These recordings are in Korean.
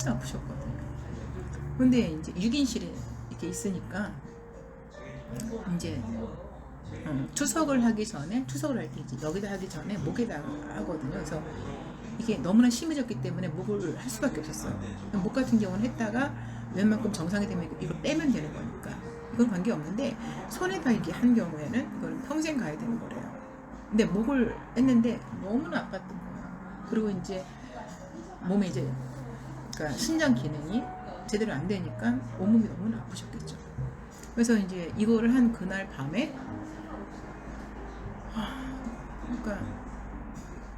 진짜 아프셨거든요. 근데 이제 6인실에 이렇게 있으니까 이제 투석을 하기 전에, 투석을 할 때 이제 여기다 하기 전에 목에다 하거든요. 그래서 이게 너무나 심해졌기 때문에 목을 할 수밖에 없었어요. 목 같은 경우는 했다가 웬만큼 정상이 되면 이걸 빼면 되는 거니까 이건 관계없는데, 손에다 이렇게 한 경우에는 이거는 평생 가야 되는 거래요. 근데 목을 했는데 너무나 아팠던 거예요. 그리고 이제 몸에 이제 그러니까 신장 기능이 제대로 안 되니까 온몸이 너무나 아프셨겠죠. 그래서 이제 이거를 한 그날 밤에 그러니까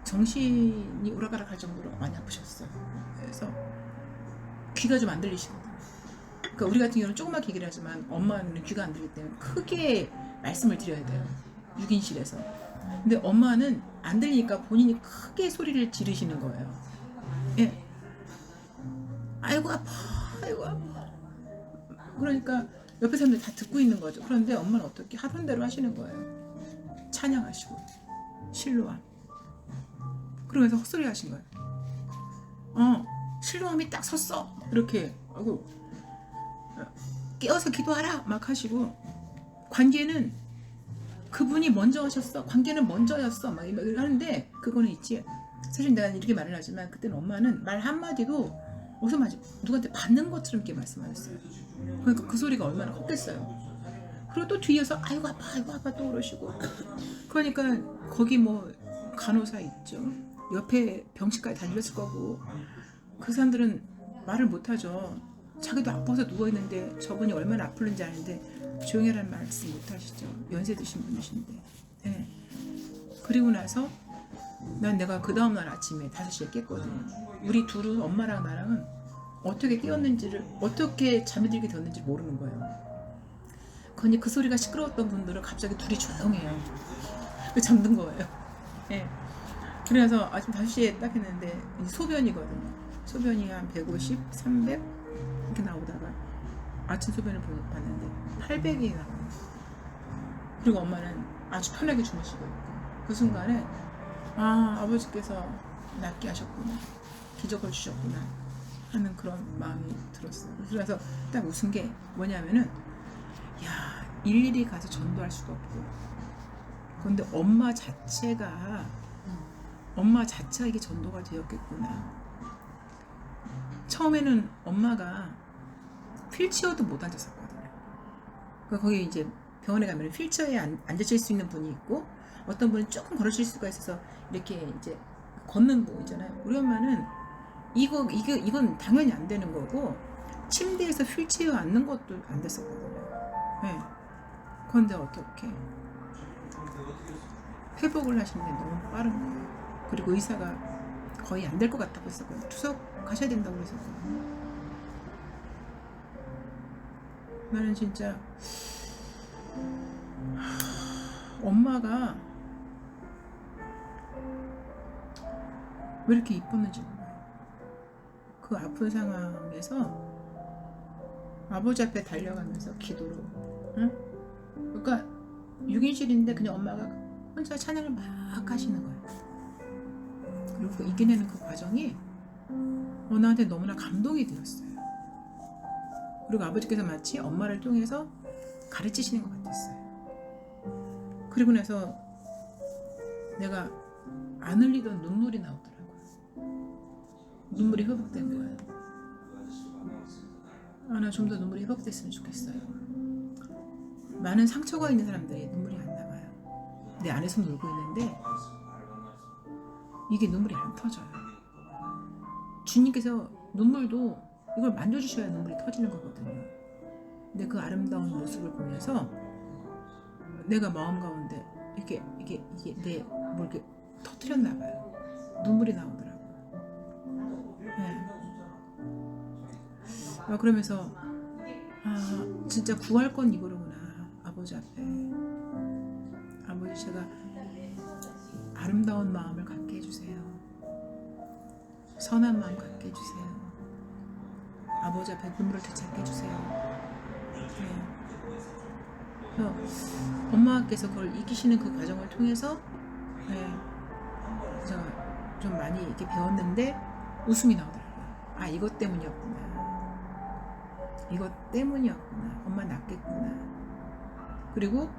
정신이 오락가락 할 정도로 많이 아프셨어요. 그래서 귀가 좀 안 들리시거든요. 그러니까 우리 같은 경우는 조그맣게 얘기를 하지만 엄마는 귀가 안 들리기 때문에 크게 말씀을 드려야 돼요. 6인실에서. 근데 엄마는 안 들리니까 본인이 크게 소리를 지르시는 거예요. 예. 아이고 아파, 아이고 아파. 그러니까 옆에 사람들이 다 듣고 있는 거죠. 그런데 엄마는 어떻게 하던 대로 하시는 거예요. 찬양하시고 실로암. 그러면서 헛소리 하신 거예요. 실로암이 딱 섰어. 이렇게 아이고 깨어서 기도하라 막 하시고, 관계는 그분이 먼저 하셨어, 관계는 먼저였어 막 하는데, 그거는 있지. 사실 내가 이렇게 말을 하지만 그때는 엄마는 말 한마디도 어디서 누구한테 받는 것처럼 이렇게 말씀하셨어요. 그러니까 그 소리가 얼마나 컸겠어요. 그리고 또 뒤에서 아이고 아파 또 그러시고. 그러니까 거기 뭐 간호사 있죠, 옆에 병실까지 달렸을 거고, 그 사람들은 말을 못하죠. 자기도 아파서 누워있는데 저분이 얼마나 아플는지 아는데 조용히 하라는 말씀 못하시죠. 연세 드신 분이신데. 네. 그리고 나서 내가 그 다음날 아침에 5시에 깼거든요. 우리 둘은, 엄마랑 나랑은 어떻게 깨었는지를, 어떻게 잠이 들게 되었는지 모르는 거예요. 그러니 그 소리가 시끄러웠던 분들은 갑자기 둘이 조용해요. 잠든 거예요. 네. 그래서 아침 5시에 딱 했는데 소변이거든요. 소변이 한 150, 300 이렇게 나오다가 아침 소변을 봤는데 800이 나와요. 그리고 엄마는 아주 편하게 주무시고 있고, 그 순간에 아버지께서 낫게 하셨구나, 기적을 주셨구나 하는 그런 마음이 들었어요. 그래서 딱 웃은 게 뭐냐면은, 일일이 가서 전도할 수도 없고, 그런데 엄마 자체가 이게 전도가 되었겠구나. 처음에는 엄마가 휠체어도 못 앉았었거든요. 그러니까 거기 이제 병원에 가면 휠체어에 앉으실 수 있는 분이 있고, 어떤 분은 조금 걸으실 수가 있어서 이렇게 이제 걷는 분 있잖아요. 우리 엄마는 이건 당연히 안 되는 거고, 침대에서 휠체어 앉는 것도 안 됐었거든요. 네. 그런데 어떻게 회복을 하시는데 너무 빠른 거예요. 그리고 의사가 거의 안 될 것 같다고 했었거든요. 투석 가셔야 된다고 했었거든요. 나는 진짜 엄마가 왜 이렇게 이뻤는지 몰라요. 그 아픈 상황에서 아버지 앞에 달려가면서 기도로, 응? 그러니까 6인실인데 그냥 엄마가 혼자 찬양을 막 하시는 거예요. 그리고 이겨내는 그 과정이 나한테 너무나 감동이 되었어요. 그리고 아버지께서 마치 엄마를 통해서 가르치시는 것 같았어요. 그리고 나서 내가 안 흘리던 눈물이 나오더라고요. 눈물이 회복된 거예요. 나 좀 더 눈물이 회복됐으면 좋겠어요. 많은 상처가 있는 사람들이 눈물이 안 나와요. 내 안에서 울고 있는데 이게 눈물이 안 터져요. 주님께서 눈물도 이걸 만져주셔야 눈물이 터지는 거거든요. 근데 그 아름다운 모습을 보면서 내가 마음 가운데 이게 내 뭘 이렇게 터뜨렸나 봐요. 눈물이 나오더라고요. 네. 그러면서 진짜 구할 건 이거로구나. 아버지 앞에, 아버지, 제가 아름다운 마음을 갖게 해주세요. 선한 마음 갖게 해주세요. 아버지 앞에 눈물을 되찾게 해주세요. 네. 그래서 엄마께서 그걸 이기시는 그 과정을 통해서, 네, 제가 좀 많이 이렇게 배웠는데 웃음이 나오더라고요. 아, 이것 때문이었구나. 이것 때문이었구나. 엄마 낳겠구나. 그리고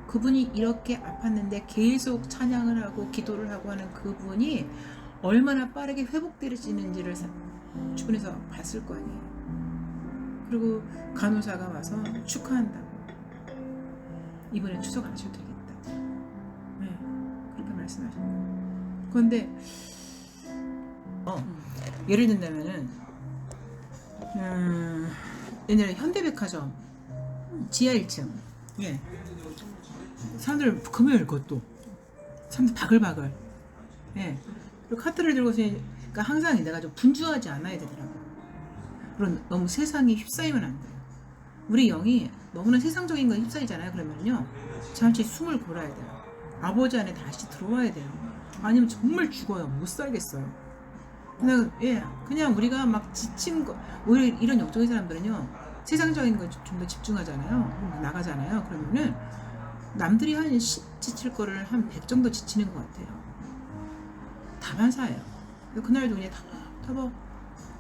그분이 이렇게 아팠는데 계속 찬양을 하고 기도를 하고 하는 그분이 얼마나 빠르게 회복되어지는지를 주변에서 봤을 거 아니에요. 그리고 간호사가 와서 축하한다고. 이번엔 추석 안 하셔도 되겠다. 네, 그렇게 말씀하신 거예요. 그런데 예를 든다면은 옛날에 현대백화점 지하 1층, 예, 사람들 금요일 그것도 사람들 바글바글, 예, 그리고 카트를 들고 있으니까 항상 내가 좀 분주하지 않아야 되더라고. 그런 너무 세상에 휩싸이면 안 돼요. 우리 영이 너무나 세상적인 거에 휩싸이잖아요. 그러면요, 잠시 숨을 골아야 돼요. 아버지 안에 다시 들어와야 돼요. 아니면 정말 죽어요. 못 살겠어요. 그냥 우리가 막 지친 거, 오히려 이런 역적인 사람들은요, 세상적인 거에 좀 더 집중하잖아요. 나가잖아요. 그러면은 남들이 한 10 지칠 거를 한 100 정도 지치는 것 같아요. 다반사예요. 그날도 그냥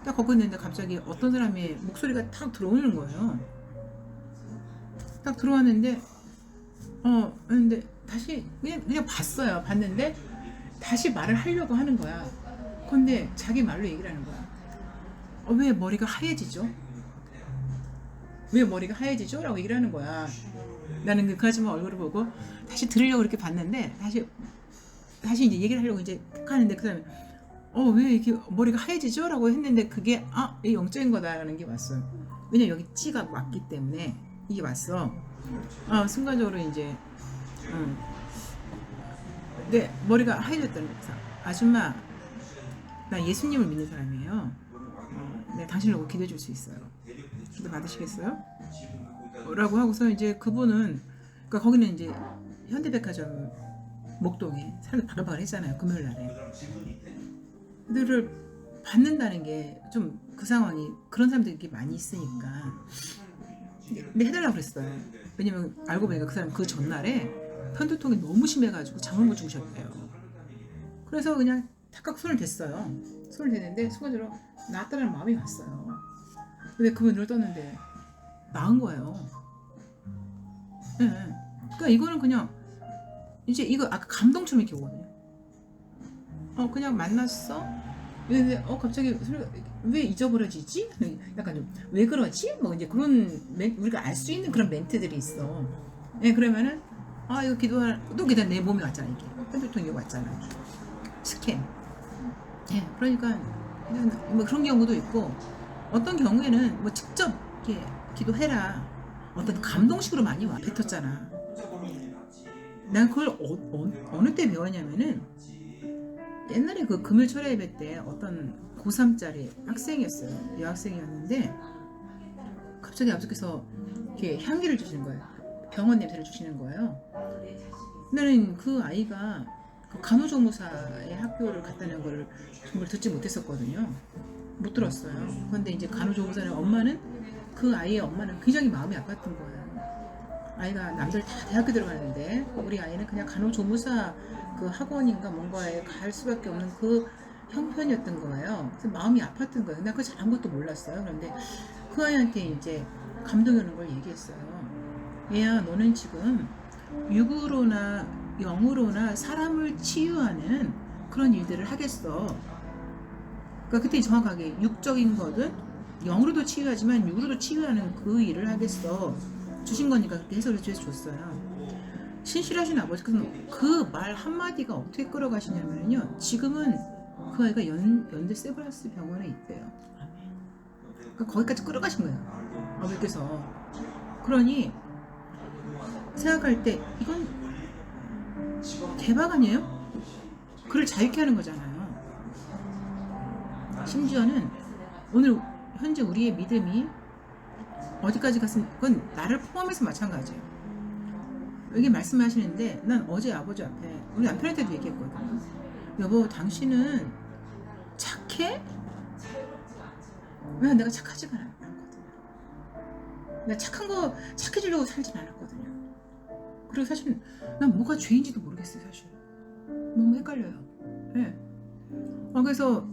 딱 걷고 있는데 갑자기 어떤 사람의 목소리가 탁 들어오는 거예요. 딱 들어왔는데 근데 다시 그냥 봤어요. 봤는데 다시 말을 하려고 하는 거야. 근데 자기 말로 얘기를 하는 거야. 왜 머리가 하얘지죠? 왜 머리가 하얘지죠? 라고 얘기를 하는 거야. 나는 그 아줌마 얼굴을 보고 다시 들으려고 이렇게 봤는데 다시 이제 얘기를 하려고 이제 하는데 그 사람이 왜 이렇게 머리가 하얘지죠? 라고 했는데 그게 이 영적인 거다라는 게 왔어요. 왜냐면 여기 찌가 왔기 때문에 이게 왔어. 순간적으로 이제 네, 머리가 하얘졌다는 거죠. 아줌마, 나 예수님을 믿는 사람이에요. 내가 당신을 보고 기도해 줄 수 있어요. 기도 받으시겠어요? 라고 하고서 이제 그분은, 그러니까 거기는 이제 현대백화점 목동에 사람들 바글바글 했잖아요. 금요일 날에. 그들을 받는다는 게 좀 그 상황이 그런 사람들이 많이 있으니까. 근데 해달라고 그랬어요. 왜냐면 알고 보니까 그 사람 그 전날에 편두통이 너무 심해가지고 잠을 못 주무셨대요. 그래서 그냥 탁각 손을 댔어요. 손을 댔는데 순간적으로 나았다는 마음이 왔어요. 근데 그 눈을 떴는데 나은 거예요. 네. 그러니까 이거는 그냥 이제 이거 아까 감동처럼 이렇게 오거든요. 그냥 만났어? 근데 갑자기 소리가 왜 잊어버려지지? 약간 좀 왜 그러지? 뭐 이제 그런 우리가 알 수 있는 그런 멘트들이 있어. 네, 그러면은 이거 기도할 또 그냥 내 몸에 왔잖아. 이게 편두통이 왔잖아. 스캔. 예, 그러니까 뭐 그런 경우도 있고 어떤 경우에는 뭐 직접 이렇게 기도해라. 어떤 감동식으로 많이 와 뱉었잖아. 난 그걸 어느 때 배웠냐면은 옛날에 그 금요철야 예배 때 어떤 고3짜리 학생이었어요. 여학생이었는데 갑자기 아버지께서 이렇게 향기를 주시는 거예요. 병원 냄새를 주시는 거예요. 나는 그 아이가 그 간호조무사의 학교를 갔다는 걸 정말 듣지 못했었거든요. 못 들었어요. 그런데 이제 간호조무사의 엄마는 그 아이의 엄마는 굉장히 마음이 아팠던 거예요. 아이가 남들 다 대학교 들어가는데 우리 아이는 그냥 간호조무사 그 학원인가 뭔가에 갈 수밖에 없는 그 형편이었던 거예요. 그래서 마음이 아팠던 거예요. 나 그거 잘 아무것도 몰랐어요. 그런데 그 아이한테 이제 감동이 오는 걸 얘기했어요. 얘야, 너는 지금 육으로나 영으로나 사람을 치유하는 그런 일들을 하겠어. 그러니까 그때 정확하게 육적인 거든 영으로도 치유하지만 육으로도 치유하는 그 일을 하겠어. 주신 거니까 그렇게 해석을 해서 줬어요. 신실하신 아버지께서 그 말 한마디가 어떻게 끌어가시냐면요. 지금은 그 아이가 연대 세브란스 병원에 있대요. 그러니까 거기까지 끌어가신 거예요. 아버지께서. 그러니 생각할 때 이건 대박 아니에요? 그를 자유케 하는 거잖아요. 심지어는 오늘 현재 우리의 믿음이 어디까지 갔으면 그건 나를 포함해서 마찬가지예요. 여기 말씀하시는데 난 어제 아버지 앞에 우리 남편한테도 얘기했거든요. 여보, 당신은 착해? 왜? 내가 착하지가 않거든요. 내가 착해지려고 살진 않았거든요. 그리고 사실 난 뭐가 죄인지도 모르겠어요. 사실 너무 헷갈려요. 네. 그래서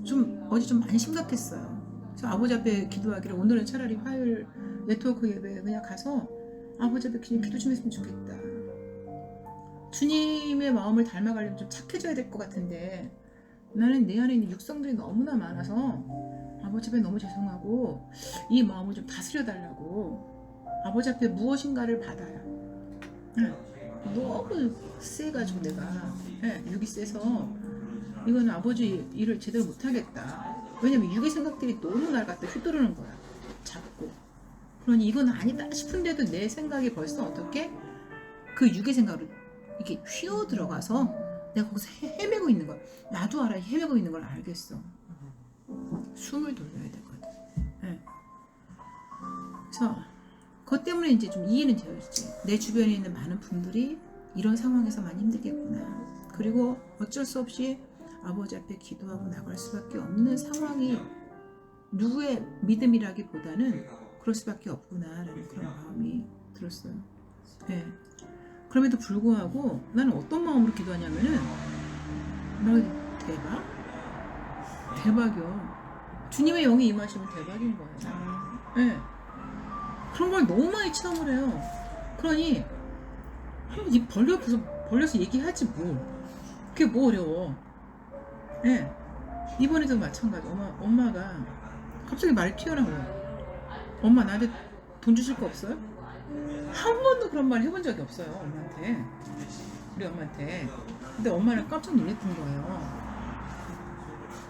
어제 좀 많이 심각했어요. 그래서 아버지 앞에 기도하기를 오늘은 차라리 화요일 네트워크 예배에 그냥 가서 아버지 앞에 그냥 기도 좀 했으면 좋겠다. 주님의 마음을 닮아가려면 좀 착해져야 될 것 같은데 나는 내 안에 있는 육성들이 너무나 많아서 아버지 앞에 너무 죄송하고 이 마음을 좀 다스려 달라고 아버지 앞에 무엇인가를 받아요. 너무 세가지고 내가 육이 세서 이거는 아버지 일을 제대로 못하겠다. 왜냐면 육의 생각들이 너무 날 갖다 휘두르는 거야. 자꾸. 그러니 이건 아니다 싶은데도 내 생각이 벌써 어떻게 그 육의 생각으로 이게 휘어 들어가서 내가 거기서 헤매고 있는 거야. 나도 알아. 헤매고 있는 걸 알겠어. 숨을 돌려야 되거든. 그래서 그것 때문에 이제 좀 이해는 되어 있지. 내 주변에 있는 많은 분들이 이런 상황에서 많이 힘들겠구나. 그리고 어쩔 수 없이 아버지 앞에 기도하고 나갈 수밖에 없는 상황이 누구의 믿음이라기보다는 그럴 수밖에 없구나라는 그런 마음이 들었어요. 그럼에도 불구하고 나는 어떤 마음으로 기도하냐면은 대박이요. 주님의 영이 임하시면 대박인 거예요. 그런 걸 너무 많이 체험을 해요. 그러니 입 벌려서 얘기하지 뭐. 그게 뭐 어려워. 이번에도 마찬가지. 엄마가 갑자기 말이 튀어나온 거예요. 엄마 나한테 돈 주실 거 없어요? 한 번도 그런 말 해본 적이 없어요. 엄마한테. 우리 엄마한테. 근데 엄마는 깜짝 놀랐던 거예요.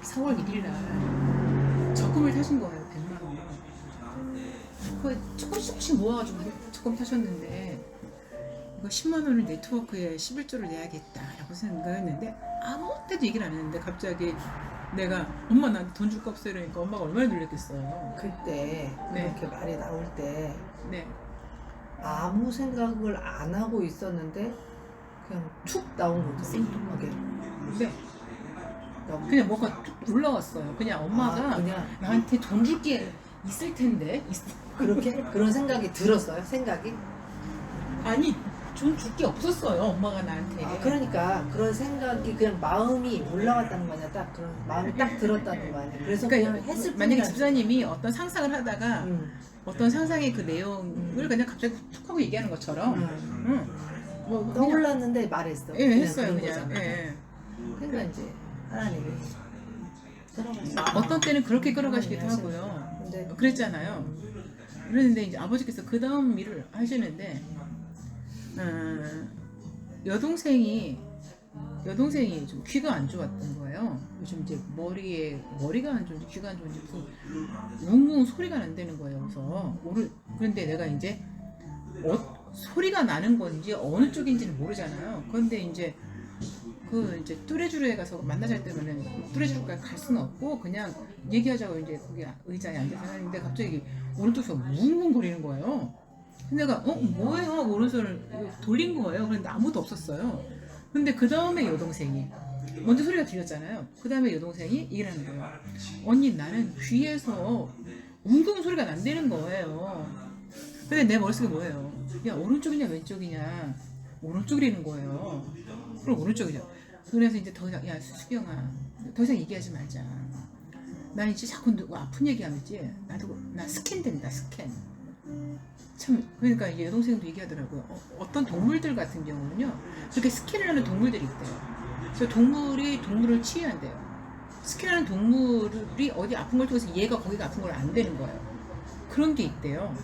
4월 1일 날 적금을 타신 거예요. 100만 원. 그거 조금씩 모아가지고 적금 타셨는데 이거 10만 원을 네트워크에 11조를 내야겠다라고 생각했는데 아무 때도 얘기를 안 했는데 갑자기 내가 엄마 나한테 돈 줄 거 없어 이러니까 엄마가 얼마나 놀랐겠어요. 그때 그렇게 말이 나올 때 네. 아무 생각을 안 하고 있었는데 그냥 툭 나온 거죠. 생뚱하게. 네. 그냥 뭐가 툭 올라왔어요. 그냥 엄마가 그냥 나한테 돈 줄 게 있을 텐데 그렇게 그런 생각이 들었어요. 생각이. 아니 돈 줄 게 없었어요. 엄마가 나한테. 그러니까 그런 생각이 그냥 마음이 올라왔다는 거냐. 딱 그런 마음이 딱 들었다는 거 아니야. 그래서 그러니까 그냥 했을 만약에 뿐이라는 집사님이 어떤 상상을 하다가 어떤 상상의 그 내용을 그냥 갑자기 툭 하고 얘기하는 것처럼 뭐 그냥 떠올랐는데 말했어. 했어요. 그런 그냥. 그러니까 이제 하나님이 어떤 때는 그렇게 끌어가시기도 하고요. 근데 그랬잖아요. 그랬는데 이제 아버지께서 그 다음 일을 하시는데 여동생이 좀 귀가 안 좋았던 거예요. 요즘 이제 머리가 안 좋은지 귀가 안 좋은지 무슨 웅웅 소리가 난다는 거예요. 그래서 그런데 내가 이제 소리가 나는 건지 어느 쪽인지는 모르잖아요. 그런데 이제 이제 뚜레쥬르에 가서 만나자 때문에 뚜레쥬르까지 갈 수는 없고 그냥 얘기하자고 이제 거기 의자에 앉아서 하는데 갑자기 오른쪽에서 웅웅 거리는 거예요. 근데 내가 뭐예요? 하고 오른손을 돌린 거예요. 그런데 아무도 없었어요. 근데 그 다음에 여동생이 먼저 소리가 들렸잖아요. 그 다음에 여동생이 얘기를 하는 거예요. 언니 나는 귀에서 웅웅 소리가 난다는 거예요. 근데 내 머릿속에 뭐예요? 야 오른쪽이냐 왼쪽이냐 오른쪽이라는 거예요. 그럼 오른쪽이냐. 그래서 이제 더 이상 야 수경아 더 이상 얘기하지 말자. 나 이제 자꾸 누구 아픈 얘기하면 있지 나 스캔 된다 스캔. 참 그러니까 이제 여동생도 얘기하더라고요. 어떤 동물들 같은 경우는요 그렇게 스캔을 하는 동물들이 있대요. 그래서 동물이 동물을 치유한대요. 스캔하는 동물이 어디 아픈 걸 통해서 얘가 거기가 아픈 걸 안 되는 거예요. 그런 게 있대요.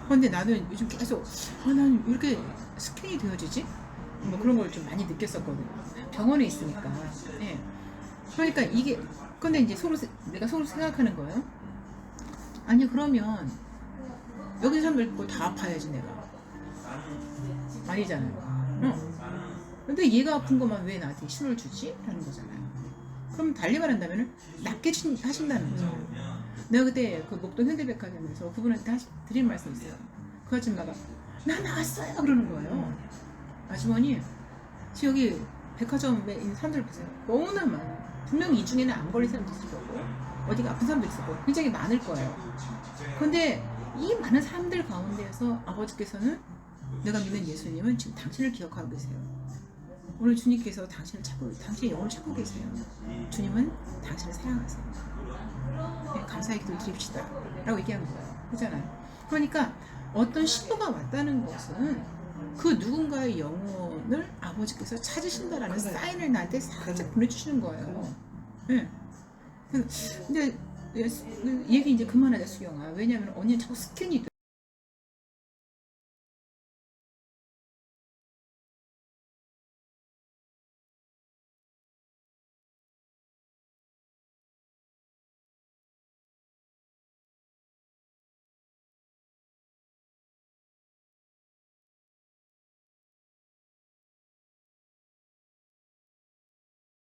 그런데 나는 요즘 계속 난 왜 이렇게 스캔이 되어지지? 뭐 그런 걸 좀 많이 느꼈었거든요. 병원에 있으니까. 그러니까 이게 근데 이제 내가 서로 생각하는 거예요. 아니 그러면 여기 사람들 거 다 아파야지 내가. 아니잖아요. 근데 얘가 아픈 것만 왜 나한테 힘을 주지? 라는 거잖아요. 그럼 달리 말한다면 낫게 하신다는 거죠. 내가 그때 그 목동 현대백화점에서 그분한테 드린 말씀이 있어요. 그 아줌마가 나 나왔어요 그러는 거예요. 아주머니 지금 여기 백화점에 있는 사람들 보세요. 너무나 많아요. 분명히 이 중에는 안 걸린 사람도 있을 거고 어디가 아픈 사람도 있을 거고 굉장히 많을 거예요. 그런데 이 많은 사람들 가운데에서 아버지께서는 내가 믿는 예수님은 지금 당신을 기억하고 계세요. 오늘 주님께서 당신의 영혼을 찾고 계세요. 주님은 당신을 사랑하세요. 네, 감사의 기도를 드립시다 라고 얘기한 거예요. 그렇잖아요. 그러니까 어떤 신호가 왔다는 것은 그 누군가의 영혼을 아버지께서 찾으신다라는 그래. 사인을 나한테 살짝 그래. 보내주시는 거예요. 네. 근데 얘기 이제 그만하자 수경아. 왜냐면 언니는 자꾸 스캔이 돼.